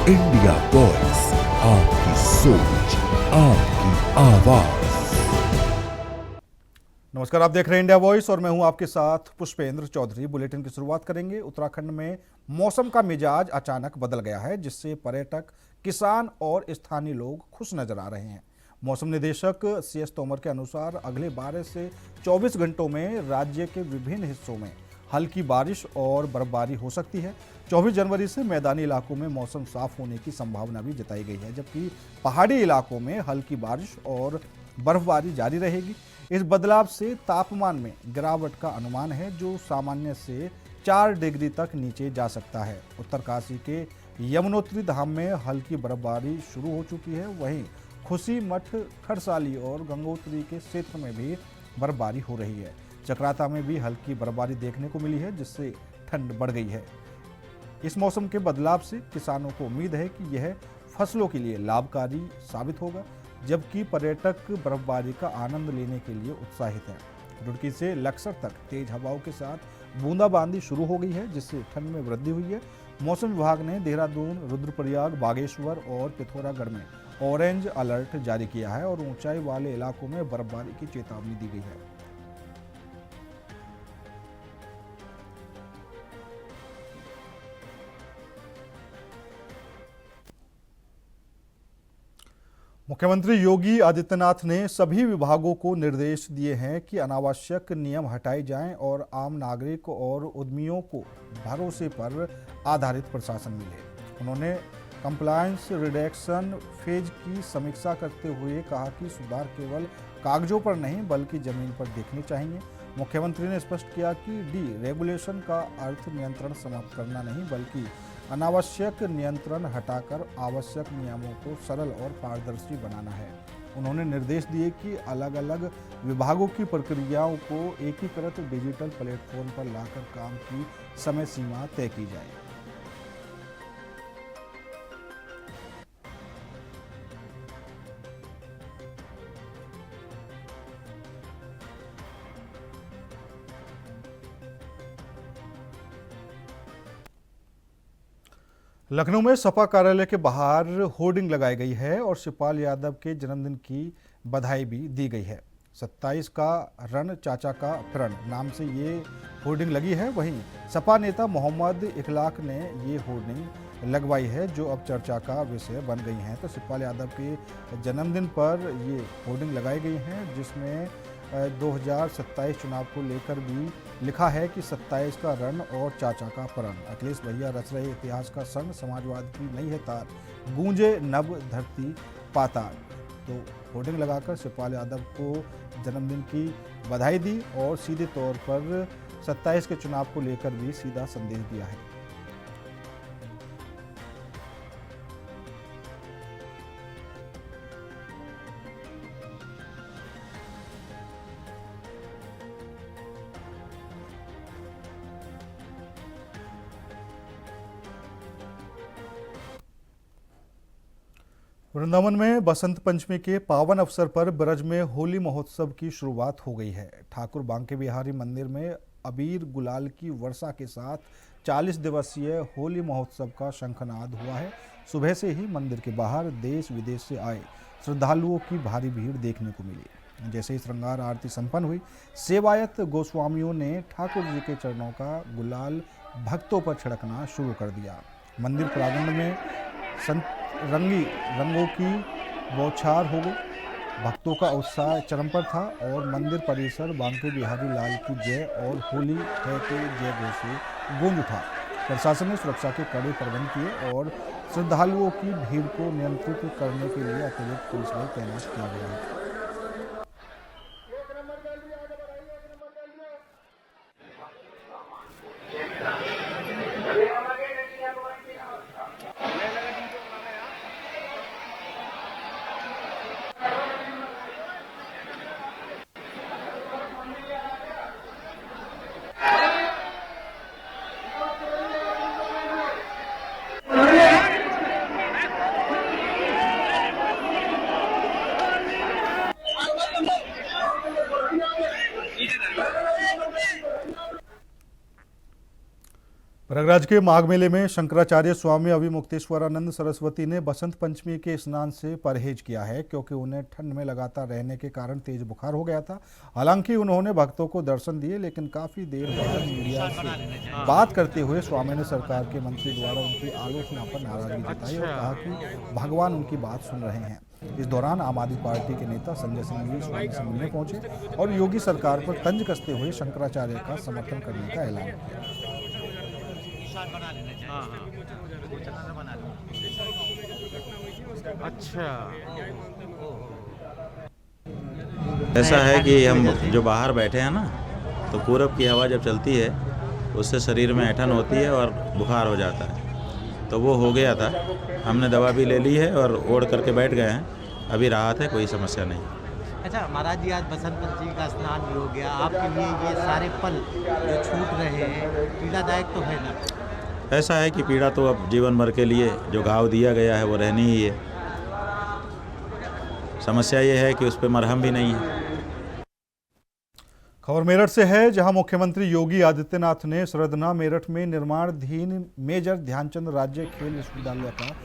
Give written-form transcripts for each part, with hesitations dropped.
India voice, आपकी सोच, आपकी आवाज। नमस्कार, आप देख रहे हैं इंडिया वॉइस और मैं हूं आपके साथ पुष्पेंद्र चौधरी। बुलेटिन की शुरुआत करेंगे। उत्तराखंड में मौसम का मिजाज अचानक बदल गया है, जिससे पर्यटक, किसान और स्थानीय लोग खुश नजर आ रहे हैं। मौसम निदेशक CS तोमर के अनुसार अगले 12 से 24 घंटों में राज्य के विभिन्न हिस्सों में हल्की बारिश और बर्फबारी हो सकती है। 24 जनवरी से मैदानी इलाकों में मौसम साफ होने की संभावना भी जताई गई है, जबकि पहाड़ी इलाकों में हल्की बारिश और बर्फबारी जारी रहेगी। इस बदलाव से तापमान में गिरावट का अनुमान है, जो सामान्य से 4 डिग्री तक नीचे जा सकता है। उत्तरकाशी के यमुनोत्री धाम में हल्की बर्फबारी शुरू हो चुकी है। वहीं खुशी मठ, खरसाली और गंगोत्री के क्षेत्र में भी बर्फबारी हो रही है। चक्राता में भी हल्की बर्फबारी देखने को मिली है, जिससे ठंड बढ़ गई है। इस मौसम के बदलाव से किसानों को उम्मीद है कि यह फसलों के लिए लाभकारी साबित होगा, जबकि पर्यटक बर्फबारी का आनंद लेने के लिए उत्साहित हैं। रुड़की से लक्सर तक तेज हवाओं के साथ बूंदाबांदी शुरू हो गई है, जिससे ठंड में वृद्धि हुई है। मौसम विभाग ने देहरादून, रुद्रप्रयाग, बागेश्वर और पिथौरागढ़ में ऑरेंज अलर्ट जारी किया है और ऊंचाई वाले इलाकों में बर्फबारी की चेतावनी दी गई है। मुख्यमंत्री योगी आदित्यनाथ ने सभी विभागों को निर्देश दिए हैं कि अनावश्यक नियम हटाए जाएं और आम नागरिक और उद्यमियों को भरोसे पर आधारित प्रशासन मिले। उन्होंने कंप्लायंस रिडक्शन फेज की समीक्षा करते हुए कहा कि सुधार केवल कागजों पर नहीं बल्कि जमीन पर देखने चाहिए। मुख्यमंत्री ने स्पष्ट किया कि रेगुलेशन का अर्थ नियंत्रण समाप्त करना नहीं, बल्कि अनावश्यक नियंत्रण हटाकर आवश्यक नियमों को सरल और पारदर्शी बनाना है। उन्होंने निर्देश दिए कि अलग अलग विभागों की प्रक्रियाओं को एकीकृत डिजिटल प्लेटफॉर्म पर लाकर काम की समय सीमा तय की जाए। लखनऊ में सपा कार्यालय के बाहर होर्डिंग लगाई गई है और शिवपाल यादव के जन्मदिन की बधाई भी दी गई है। 27 का रन चाचा का प्रण नाम से ये होर्डिंग लगी है। वहीं सपा नेता मोहम्मद इखलाक ने ये होर्डिंग लगवाई है, जो अब चर्चा का विषय बन गई हैं। तो शिवपाल यादव के जन्मदिन पर ये होर्डिंग लगाई गई हैं, जिसमें 2027 चुनाव को लेकर भी लिखा है कि 27 का रन और चाचा का प्रण। अखिलेश भैया रच रहे इतिहास का संग, समाजवाद की नई है तार, गूंजे नभ धरती पाताल। तो होर्डिंग लगाकर शिवपाल यादव को जन्मदिन की बधाई दी और सीधे तौर पर 27 के चुनाव को लेकर भी सीधा संदेश दिया है। वृंदावन में बसंत पंचमी के पावन अवसर पर ब्रज में होली महोत्सव की शुरुआत हो गई है। ठाकुर बांके बिहारी मंदिर में अबीर गुलाल की वर्षा के साथ 40 दिवसीय होली महोत्सव का शंखनाद हुआ है। सुबह से ही मंदिर के बाहर देश विदेश से आए श्रद्धालुओं की भारी भीड़ देखने को मिली। जैसे ही श्रृंगार आरती संपन्न हुई, सेवायत गोस्वामियों ने ठाकुर जी के चरणों का गुलाल भक्तों पर छिड़कना शुरू कर दिया। मंदिर प्रांगण में रंगों की बौछार हो गई। भक्तों का उत्साह चरम पर था और मंदिर परिसर बांके बिहारी लाल की जय और होली है के जय घोष से गूंज उठा। प्रशासन ने सुरक्षा के कड़े प्रबंध किए और श्रद्धालुओं की भीड़ को नियंत्रित करने के लिए अतिरिक्त पुलिस बल तैनात किया गया है। प्रयागराज के माघ मेले में शंकराचार्य स्वामी अविमुक्तेश्वरानंद सरस्वती ने बसंत पंचमी के स्नान से परहेज किया है, क्योंकि उन्हें ठंड में लगातार रहने के कारण तेज बुखार हो गया था। हालांकि उन्होंने भक्तों को दर्शन दिए, लेकिन काफी देर बाद मीडिया से बात करते हुए स्वामी ने सरकार के मंत्री द्वारा उनकी आलोचना पर नाराजगी जताई और कहा कि भगवान उनकी बात सुन रहे हैं। इस दौरान आम आदमी पार्टी के नेता संजय सिंह भी स्वामी से मिलने पहुंचे और योगी सरकार पर तंज कसते हुए शंकराचार्य का समर्थन करने का ऐलान किया। अच्छा, ऐसा है कि हम जो बाहर बैठे हैं ना, तो पूरब की हवा जब चलती है उससे शरीर में ऐंठन होती है और बुखार हो जाता है। तो वो हो गया था, हमने दवा भी ले ली है और ओढ़ करके बैठ गए हैं। अभी राहत है, कोई समस्या नहीं। अच्छा महाराज जी, आज बसंत पंचमी का स्नान भी हो गया, आपके लिए ये सारे पल जो छूट रहे हैं पीड़ादायक तो है ना? ऐसा है कि पीड़ा तो अब जीवन भर के लिए जो घाव दिया गया है वो रहनी ही है। समस्या ये है कि उस पर मरहम भी नहीं है। खबर मेरठ से है, जहां मुख्यमंत्री योगी आदित्यनाथ ने सरदना मेरठ में निर्माणाधीन मेजर ध्यानचंद राज्य खेल विश्वविद्यालय का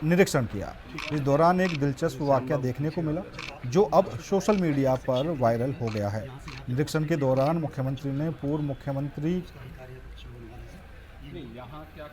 निरीक्षण किया। इस दौरान एक दिलचस्प वाकया देखने को मिला, जो अब सोशल मीडिया पर वायरल हो गया है। निरीक्षण के दौरान मुख्यमंत्री ने पूर्व मुख्यमंत्री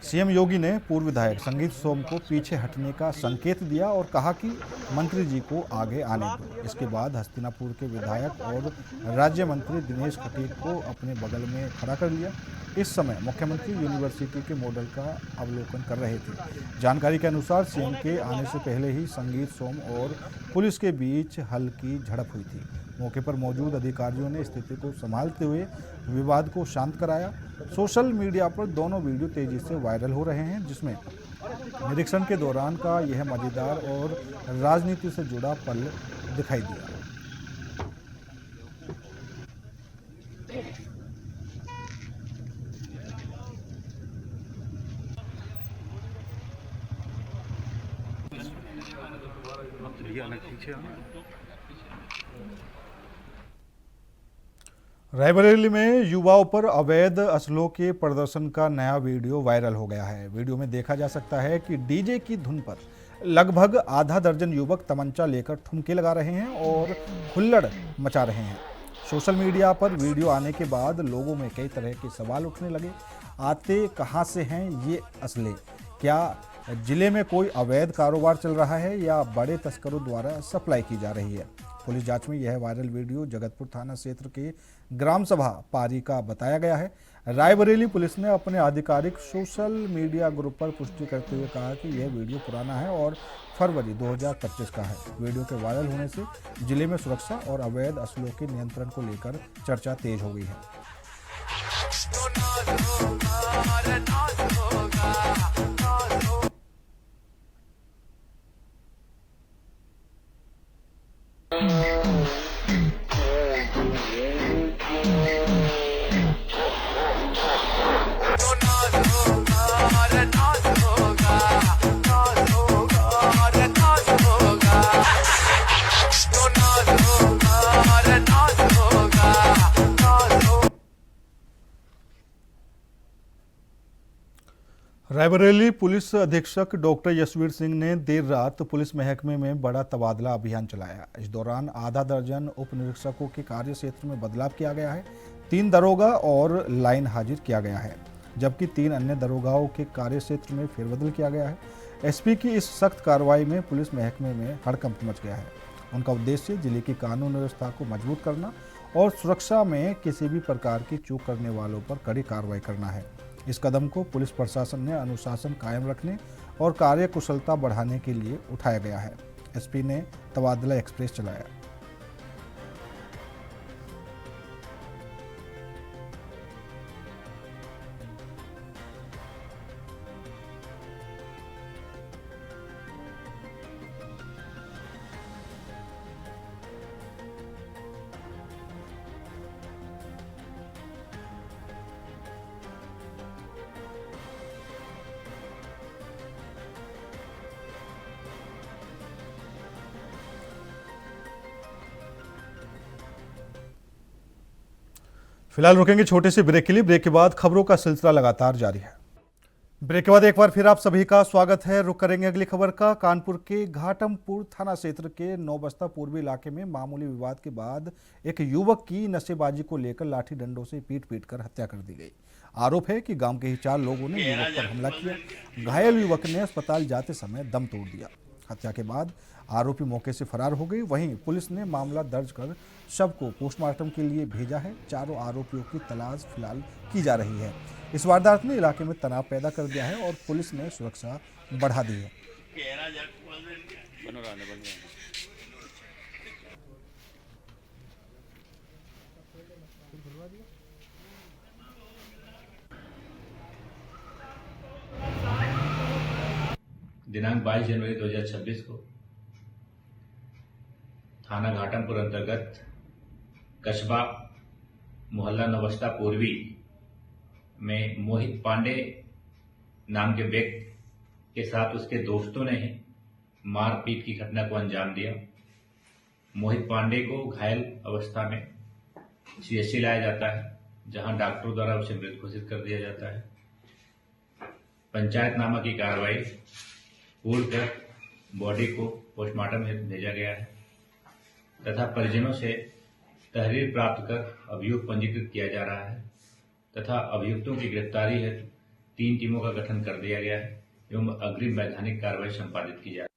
सीएम योगी ने पूर्व विधायक संगीत सोम को पीछे हटने का संकेत दिया और कहा कि मंत्री जी को आगे आने दो। इसके बाद हस्तिनापुर के विधायक और राज्य मंत्री दिनेश खटीक को अपने बगल में खड़ा कर लिया। इस समय मुख्यमंत्री यूनिवर्सिटी के मॉडल का अवलोकन कर रहे थे। जानकारी के अनुसार सीएम के आने से पहले ही संगीत सोम और पुलिस के बीच हल्की झड़प हुई थी। मौके पर मौजूद अधिकारियों ने स्थिति को संभालते हुए विवाद को शांत कराया। सोशल मीडिया पर दोनों वीडियो तेजी से वायरल हो रहे हैं, जिसमें निरीक्षण के दौरान का यह मजेदार और राजनीति से जुड़ा पल दिखाई दिया। रायबरेली में युवाओं पर अवैध असलों के प्रदर्शन का नया वीडियो वायरल हो गया है। वीडियो में देखा जा सकता है कि डीजे की धुन पर लगभग आधा दर्जन युवक तमंचा लेकर ठुमके लगा रहे हैं और हुल्लड़ मचा रहे हैं। सोशल मीडिया पर वीडियो आने के बाद लोगों में कई तरह के सवाल उठने लगे। आते कहां से हैं ये असले? क्या जिले में कोई अवैध कारोबार चल रहा है या बड़े तस्करों द्वारा सप्लाई की जा रही है? पुलिस जांच में यह वायरल वीडियो जगतपुर थाना क्षेत्र के ग्राम सभा पारी का बताया गया है। रायबरेली पुलिस ने अपने आधिकारिक सोशल मीडिया ग्रुप पर पुष्टि करते हुए कहा कि यह वीडियो पुराना है और फरवरी 2025 का है। वीडियो के वायरल होने से जिले में सुरक्षा और अवैध असलों के नियंत्रण को लेकर चर्चा तेज हो गई है। रायबरेली पुलिस अधीक्षक डॉक्टर यशवीर सिंह ने देर रात पुलिस महकमे में बड़ा तबादला अभियान चलाया। इस दौरान आधा दर्जन उप निरीक्षकों के कार्य क्षेत्र में बदलाव किया गया है। 3 दरोगा और लाइन हाजिर किया गया है, जबकि 3 अन्य दरोगाओं के कार्य क्षेत्र में फेरबदल किया गया है। एसपी की इस सख्त कार्रवाई में पुलिस महकमे में हड़कंप मच गया है। उनका उद्देश्य जिले की कानून व्यवस्था को मजबूत करना और सुरक्षा में किसी भी प्रकार की चूक करने वालों पर कड़ी कार्रवाई करना है। इस कदम को पुलिस प्रशासन ने अनुशासन कायम रखने और कार्य कुशलता बढ़ाने के लिए उठाया गया है। एसपी ने तबादला एक्सप्रेस चलाया। फिलहाल रुकेंगे छोटे से ब्रेक के लिए। ब्रेक के बाद खबरों का सिलसिला लगातार जारी है। ब्रेक के बाद एक बार फिर आप सभी का स्वागत है। रुक करेंगे अगली खबर का। कानपुर के घाटमपुर थाना क्षेत्र के नौबस्ता पूर्वी इलाके में मामूली विवाद के बाद एक युवक की नशेबाजी को लेकर लाठी डंडों से पीट कर हत्या कर दी गई। आरोप है कि गांव के ही 4 लोगों ने युवक पर हमला किया। घायल युवक ने अस्पताल जाते समय दम तोड़ दिया। हत्या के बाद आरोपी मौके से फरार हो गई। वहीं पुलिस ने मामला दर्ज कर शव को पोस्टमार्टम के लिए भेजा है। चारों आरोपियों की तलाश फिलहाल की जा रही है। इस वारदात ने इलाके में तनाव पैदा कर दिया है और पुलिस ने सुरक्षा बढ़ा दी है। दिनांक 22 जनवरी 2026 को थाना घाटमपुर अंतर्गत कस्बा मोहल्ला नौबस्ता पूर्वी में मोहित पांडे नाम के व्यक्ति के साथ उसके दोस्तों ने मारपीट की घटना को अंजाम दिया। मोहित पांडे को घायल अवस्था में सीएचसी लाया जाता है, जहां डॉक्टरों द्वारा उसे मृत घोषित कर दिया जाता है। पंचायतनामा की कार्रवाई पूर्ण कर बॉडी को पोस्टमार्टम हेतु भेजा गया है तथा परिजनों से तहरीर प्राप्त कर अभियुक्त पंजीकृत किया जा रहा है तथा अभियुक्तों की गिरफ्तारी हेतु 3 टीमों का गठन कर दिया गया है एवं अग्रिम वैधानिक कार्रवाई संपादित की जाए।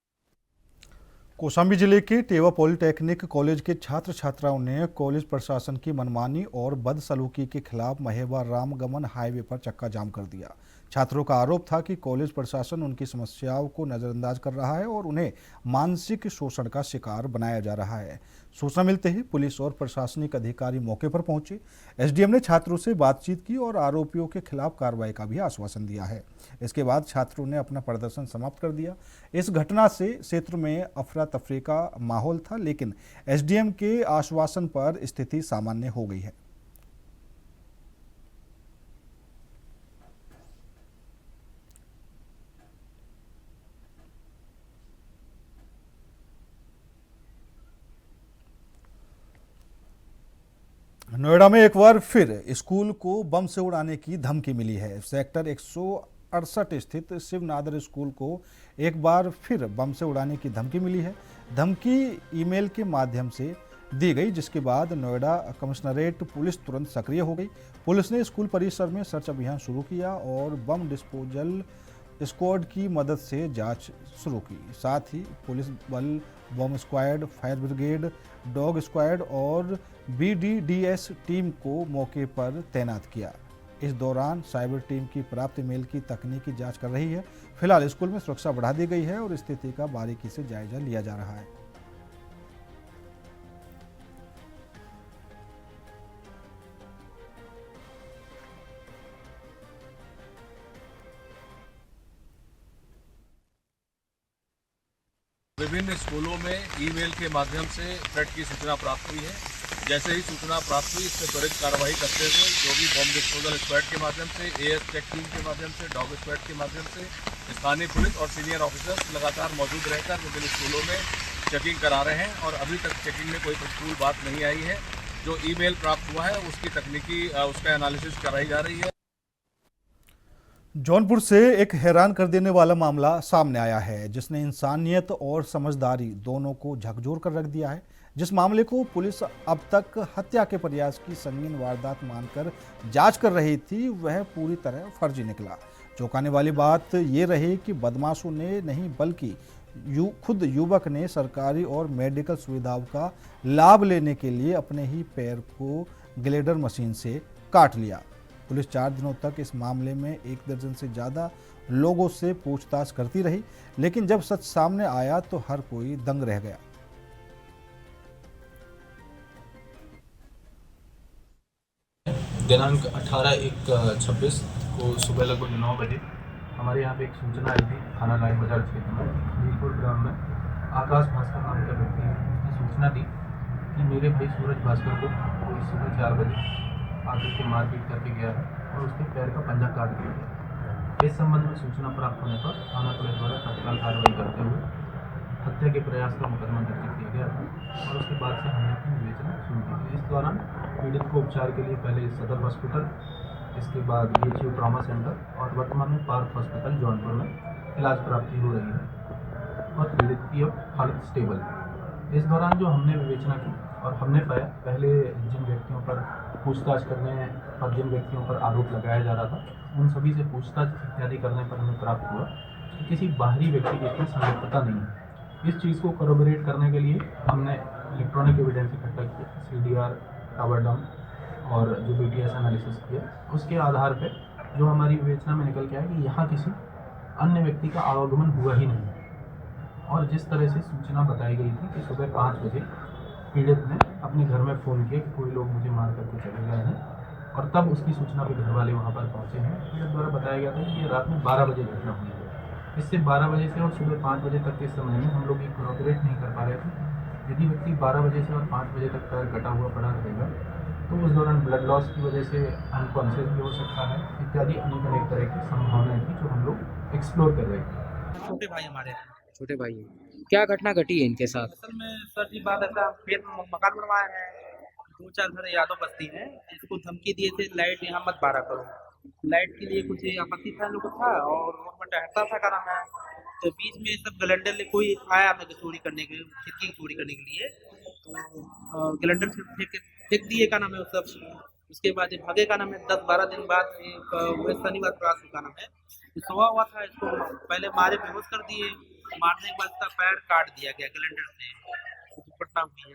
कौशाम्बी जिले के टेवा पॉलिटेक्निक कॉलेज के छात्र छात्राओं ने कॉलेज प्रशासन की मनमानी और बदसलूकी के खिलाफ महेवा रामगमन हाईवे पर चक्का जाम कर दिया। छात्रों का आरोप था कि कॉलेज प्रशासन उनकी समस्याओं को नजरअंदाज कर रहा है और उन्हें मानसिक शोषण का शिकार बनाया जा रहा है। सूचना मिलते ही पुलिस और प्रशासनिक अधिकारी मौके पर पहुंचे। एसडीएम ने छात्रों से बातचीत की और आरोपियों के खिलाफ कार्रवाई का भी आश्वासन दिया है। इसके बाद छात्रों ने अपना प्रदर्शन समाप्त कर दिया। इस घटना से क्षेत्र में अफरा तफरी का माहौल था, लेकिन एसडीएम के आश्वासन पर स्थिति सामान्य हो गई है। नोएडा में एक बार फिर स्कूल को बम से उड़ाने की धमकी मिली है। सेक्टर 168 स्थित शिवनादर स्कूल को एक बार फिर बम से उड़ाने की धमकी मिली है। धमकी ईमेल के माध्यम से दी गई, जिसके बाद नोएडा कमिश्नरेट पुलिस तुरंत सक्रिय हो गई। पुलिस ने स्कूल परिसर में सर्च अभियान शुरू किया और बम डिस्पोजल स्क्वाड की मदद से जांच शुरू की। साथ ही पुलिस बल, बम squad, fire brigade, dog squad और BDDS टीम को मौके पर तैनात किया। इस दौरान साइबर टीम की प्राप्त ईमेल की तकनीकी जांच कर रही है। फिलहाल स्कूल में सुरक्षा बढ़ा दी गई है और स्थिति का बारीकी से जायजा लिया जा रहा है। विभिन्न स्कूलों में ईमेल के माध्यम से थ्रेट की सूचना प्राप्त हुई है। जैसे ही सूचना प्राप्त हुई, इस पर त्वरित कार्रवाई करते हुए जो भी बम डिस्पोजल स्क्वाड के माध्यम से, AS चेक टीम के माध्यम से, डॉग स्क्वाड के माध्यम से स्थानीय पुलिस और सीनियर ऑफिसर्स लगातार मौजूद रहकर विभिन्न स्कूलों में चेकिंग करा रहे हैं और अभी तक चेकिंग में कोई प्रतिकूल बात नहीं आई है। जो ईमेल प्राप्त हुआ है उसकी तकनीकी उसका एनालिसिस कराई जा रही है। जौनपुर से एक हैरान कर देने वाला मामला सामने आया है, जिसने इंसानियत और समझदारी दोनों को झकझोर कर रख दिया है। जिस मामले को पुलिस अब तक हत्या के प्रयास की संगीन वारदात मानकर जांच कर रही थी, वह पूरी तरह फर्जी निकला। चौंकाने वाली बात ये रही कि बदमाशों ने नहीं बल्कि खुद युवक ने सरकारी और मेडिकल सुविधाओं का लाभ लेने के लिए अपने ही पैर को ग्लेडर मशीन से काट लिया। पुलिस 4 दिनों तक इस मामले में 1 दर्जन से ज़्यादा लोगों से पूछताछ करती रही, लेकिन जब सच सामने आया तो हर कोई दंग रह गया। दिनांक 18/1/26 को सुबह लगभग 9 बजे हमारे यहाँ पे एक सूचना आई थी। थाना लाइन बाजार क्षेत्र में नीलपुर ग्राम में आकाश भास्कर नाम का व्यक्ति है, उसने सूचना दी कि मेरे भाई सूरज भास्कर को कोई सुबह 4 बजे आकर के मारपीट करके गया है और उसके पैर का पंजा काट दिया गया। इस संबंध में सूचना प्राप्त होने पर थाना पुलिस द्वारा तत्काल कार्रवाई करते हुए हत्या के प्रयास का मुकदमा दर्ज किया गया था और उसके बाद से हमने अपनी विवेचना शुरू की। इस दौरान पीड़ित को उपचार के लिए पहले सदर हॉस्पिटल इसके बाद BHU ट्रॉमा सेंटर और वर्तमान में पार्क हॉस्पिटल जौनपुर में इलाज प्राप्ति हो रही है और पीड़ित की अब हालत स्टेबल है। इस दौरान जो हमने विवेचना की और हमने पाया, पहले जिन व्यक्तियों पर पूछताछ करने और जिन व्यक्तियों पर आरोप लगाया जा रहा था उन सभी से पूछताछ इत्यादि करने पर हमें प्राप्त हुआ कि किसी बाहरी व्यक्ति की इसमें संलिप्तता नहीं है। इस चीज़ को कोरोबोरेट करने के लिए हमने इलेक्ट्रॉनिक एविडेंस इकट्ठा किया, CDR, टावर डंप और जो BTS एनालिसिस किया। उसके आधार पर जो हमारी विवेचना में निकल के आया कि यहाँ किसी अन्य व्यक्ति का आवागमन हुआ ही नहीं। और जिस तरह से सूचना बताई गई थी कि सुबह 5 बजे पीड़ित ने अपने घर में फ़ोन किया कि कोई लोग मुझे मार करके चले गए हैं और तब उसकी सूचना पे घर वाले वहाँ पर पहुँचे हैं। पीड़ित द्वारा बताया गया था कि ये रात में 12 बजे घटना हुई है। इससे 12 बजे से और सुबह 5 बजे तक के समय में हम लोग ये कोऑपरेट नहीं कर पा रहे थे। यदि व्यक्ति 12 बजे से और 5 बजे तक पैर कटा हुआ पड़ा रहेगा तो उस दौरान ब्लड लॉस की वजह से अनकॉन्शियस भी हो सकता है इत्यादि अनेक तरह की संभावनाएं थी जो हम लोग एक्सप्लोर कर रहे थे। छोटे भाई हमारे हैं। छोटे भाई हैं। क्या घटना घटी है इनके साथ? असल में सर जी बात ऐसा, फिर मकान बनवाए हैं, 2-4 घर यादव बस्ती है, इसको धमकी दिए थे लाइट यहाँ मत बारा करो। लाइट के लिए कुछ आपत्ति था लोगों को था और रोड में टहलता था का नाम है। तो बीच में सब गलेंडर ले कोई आया था चोरी करने के, खिड़की चोरी करने के लिए, तो गलेंडर फेंक दिए का नाम है वो सब। उसके बाद ये भागे का नाम है। 10-12 दिन बाद शनिवार क्लास का नाम है सोया हुआ था, इसको पहले मारे बेहोश कर दिए, मारने के बाद इसका पैर काट दिया गया ग्राइंडर से। दुर्घटना हुई है।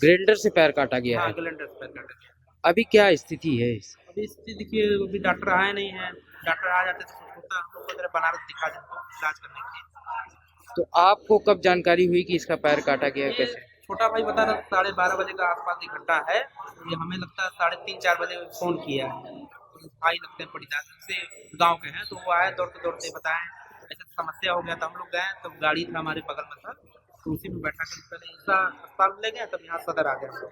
ग्राइंडर से पैर काटा गया हाँ, है? ग्राइंडर से पैर काटा गया। अभी क्या स्थिति है? अभी स्थिति देखिए, अभी डॉक्टर आए नहीं है। डॉक्टर आ जाते तो होता हम लोग को बनारस दिखा देते इलाज करने के लिए। तो आपको कब जानकारी हुई कि इसका पैर काटा गया है? कैसे? छोटा भाई बता रहा 12:30 बजे का आसपास की घटना है। ये हमें लगता है 3:30-4 बजे फोन किया है। भाई लगते हैं पड़ीदार से गांव के हैं, तो वो आए दौड़ते दौड़ते बताएं ऐसा समस्या हो गया था। हम लोग गए तो गाड़ी था हमारे बगल में था, तो उसी में बैठा कर पहले अस्पताल ले गए, तब यहाँ सदर आ गया।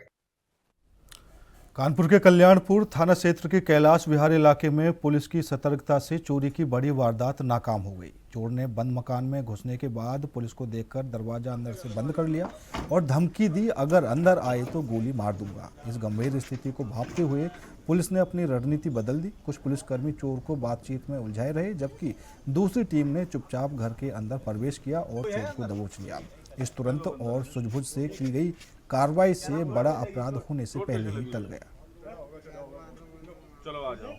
कानपुर के कल्याणपुर थाना क्षेत्र के कैलाश विहार इलाके में पुलिस की सतर्कता से चोरी की बड़ी वारदात नाकाम हो गई। चोर ने बंद मकान में घुसने के बाद पुलिस को देखकर दरवाजा अंदर से बंद कर लिया और धमकी दी, अगर अंदर आए तो गोली मार दूंगा। इस गंभीर स्थिति को भांपते हुए पुलिस ने अपनी रणनीति बदल दी। कुछ पुलिसकर्मी चोर को बातचीत में उलझाए रहे, जबकि दूसरी टीम ने चुपचाप घर के अंदर प्रवेश किया और चोर को दबोच लिया। इस तुरंत और सूझबूझ से की गई कार्रवाई से बड़ा अपराध होने से पहले ही टल गया। चलो आ जाओ।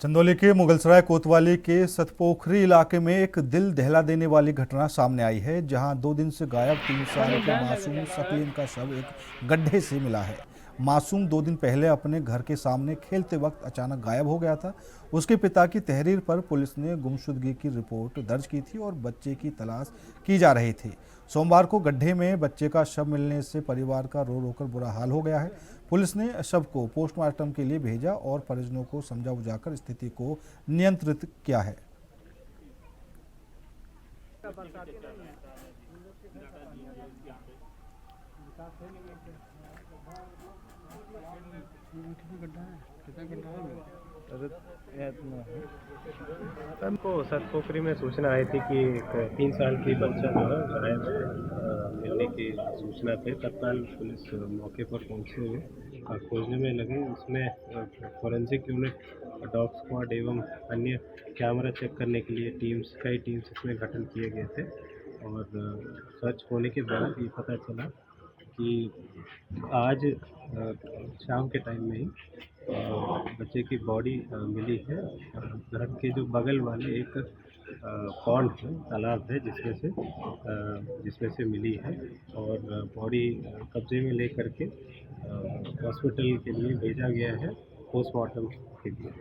चंदौली के मुगलसराय कोतवाली के सतपोखरी इलाके में एक दिल दहला देने वाली घटना सामने आई है, जहां 2 दिन से गायब 3 साल के मासूम शकीन का शव एक गड्ढे से मिला है। मासूम 2 दिन पहले अपने घर के सामने खेलते वक्त अचानक गायब हो गया था। उसके पिता की तहरीर पर पुलिस ने गुमशुदगी की रिपोर्ट दर्ज की थी और बच्चे की तलाश की जा रही थी। सोमवार को गड्ढे में बच्चे का शव मिलने से परिवार का रो रो कर बुरा हाल हो गया है। पुलिस ने शव को पोस्टमार्टम के लिए भेजा और परिजनों को समझा बुझाकर स्थिति को नियंत्रित किया है। हमको सतपोखरी में सूचना आई थी कि एक 3 साल की बच्चा जो है गायब मिलने की सूचना पे तत्काल पुलिस मौके पर पहुंचे हुए खोजने में लगे। उसमें फॉरेंसिक यूनिट, डॉग स्क्वाड एवं अन्य कैमरा चेक करने के लिए कई टीम्स इसमें गठन किए गए थे और सर्च होने के बाद ये पता चला कि आज शाम के टाइम में ही बच्चे की बॉडी मिली है। घर के जो बगल वाले एक पॉन्ड है, तालाब है, जिसमें से मिली है और बॉडी कब्जे में लेकर के हॉस्पिटल के लिए भेजा गया है पोस्टमार्टम के लिए।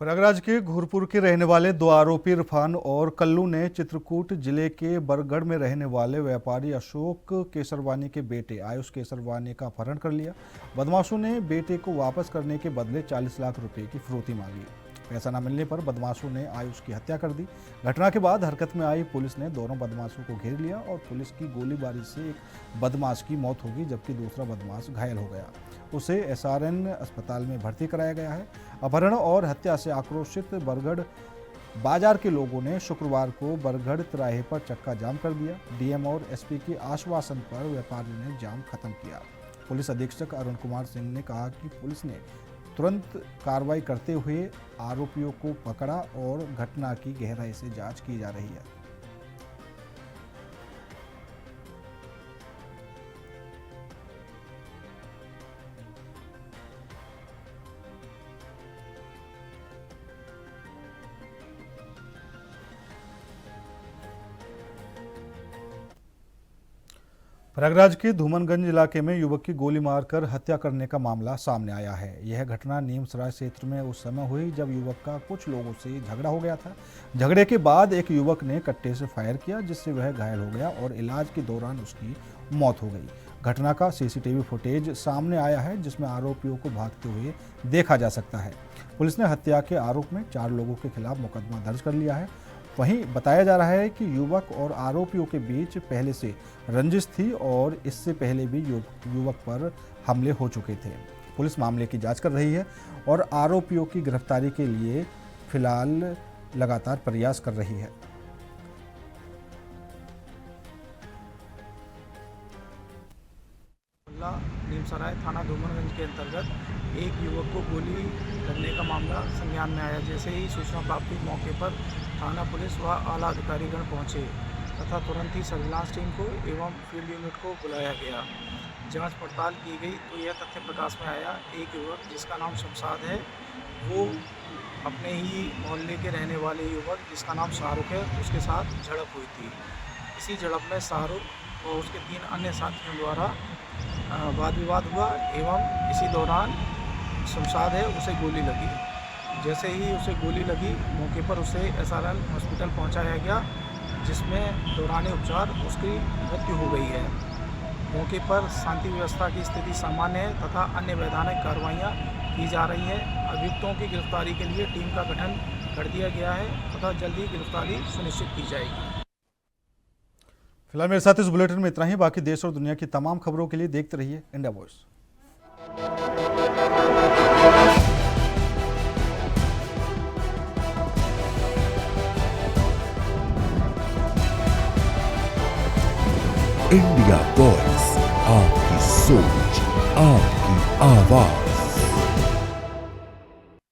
प्रयागराज के घोरपुर के रहने वाले 2 आरोपी इरफान और कल्लू ने चित्रकूट जिले के बरगढ़ में रहने वाले व्यापारी अशोक केसरवानी के बेटे आयुष केसरवानी का अपहरण कर लिया। बदमाशों ने बेटे को वापस करने के बदले 40 लाख रुपए की फिरौती मांगी। पैसा न मिलने पर बदमाशों ने आयुष की हत्या कर दी। घटना के बाद हरकत में आई पुलिस ने दोनों बदमाशों को घेर लिया और पुलिस की गोलीबारी से एक बदमाश की मौत हो गई, जबकि दूसरा बदमाश घायल हो गया। उसे एसआरएन अस्पताल में भर्ती कराया गया है। अपहरण और हत्या से आक्रोशित बरगढ़ बाजार के लोगों ने शुक्रवार को बरगढ़ तिराहे पर चक्का जाम कर दिया। डीएम और एसपी के आश्वासन पर व्यापारियों ने जाम खत्म किया। पुलिस अधीक्षक अरुण कुमार सिंह ने कहा कि पुलिस ने तुरंत कार्रवाई करते हुए आरोपियों को पकड़ा और घटना की गहराई से जांच की जा रही है। प्रयागराज के धूमनगंज इलाके में युवक की गोली मारकर हत्या करने का मामला सामने आया है। यह घटना नीमसराय क्षेत्र में उस समय हुई जब युवक का कुछ लोगों से झगड़ा हो गया था। झगड़े के बाद एक युवक ने कट्टे से फायर किया, जिससे वह घायल हो गया और इलाज के दौरान उसकी मौत हो गई। घटना का सीसीटीवी फुटेज सामने आया है, जिसमें आरोपियों को भागते हुए देखा जा सकता है। पुलिस ने हत्या के आरोप में 4 लोगों के खिलाफ मुकदमा दर्ज कर लिया है। वहीं बताया जा रहा है कि युवक और आरोपियों के बीच पहले से रंजिश थी और इससे पहले भी युवक पर हमले हो चुके थे। पुलिस मामले की जांच कर रही है और आरोपियों की गिरफ्तारी के लिए फिलहाल लगातार प्रयास कर रही है। नीमसराय थाना धूमनगंज के अंतर्गत एक युवक को गोली लगने का मामला संज्ञान में आया। जैसे ही सूचना प्राप्त हुई, मौके पर थाना पुलिस व आला अधिकारीगण पहुंचे तथा तुरंत ही सर्विलांस टीम को एवं फील्ड यूनिट को बुलाया गया। जांच पड़ताल की गई तो यह तथ्य प्रकाश में आया, एक युवक जिसका नाम शमशाद है, वो अपने ही मोहल्ले के रहने वाले युवक जिसका नाम शाहरुख है, उसके साथ झड़प हुई थी। इसी झड़प में शाहरुख और उसके 3 अन्य साथियों द्वारा वाद विवाद हुआ एवं इसी दौरान शमशाद है उसे गोली लगी। जैसे ही उसे गोली लगी, मौके पर उसे एसआरएन हॉस्पिटल पहुंचाया गया, जिसमें दौरान उपचार उसकी मृत्यु हो गई है। मौके पर शांति व्यवस्था की स्थिति सामान्य है तथा अन्य वैधानिक कार्रवाइयाँ की जा रही हैं। अभियुक्तों की गिरफ्तारी के लिए टीम का गठन कर दिया गया है तथा जल्द ही गिरफ्तारी सुनिश्चित की जाएगी। फिलहाल मेरे साथ इस बुलेटिन में इतना ही। बाकी देश और दुनिया की तमाम खबरों के लिए देखते रहिए इंडिया वॉइस। इंडिया वॉइस, आपकी सोच, आपकी आवाज।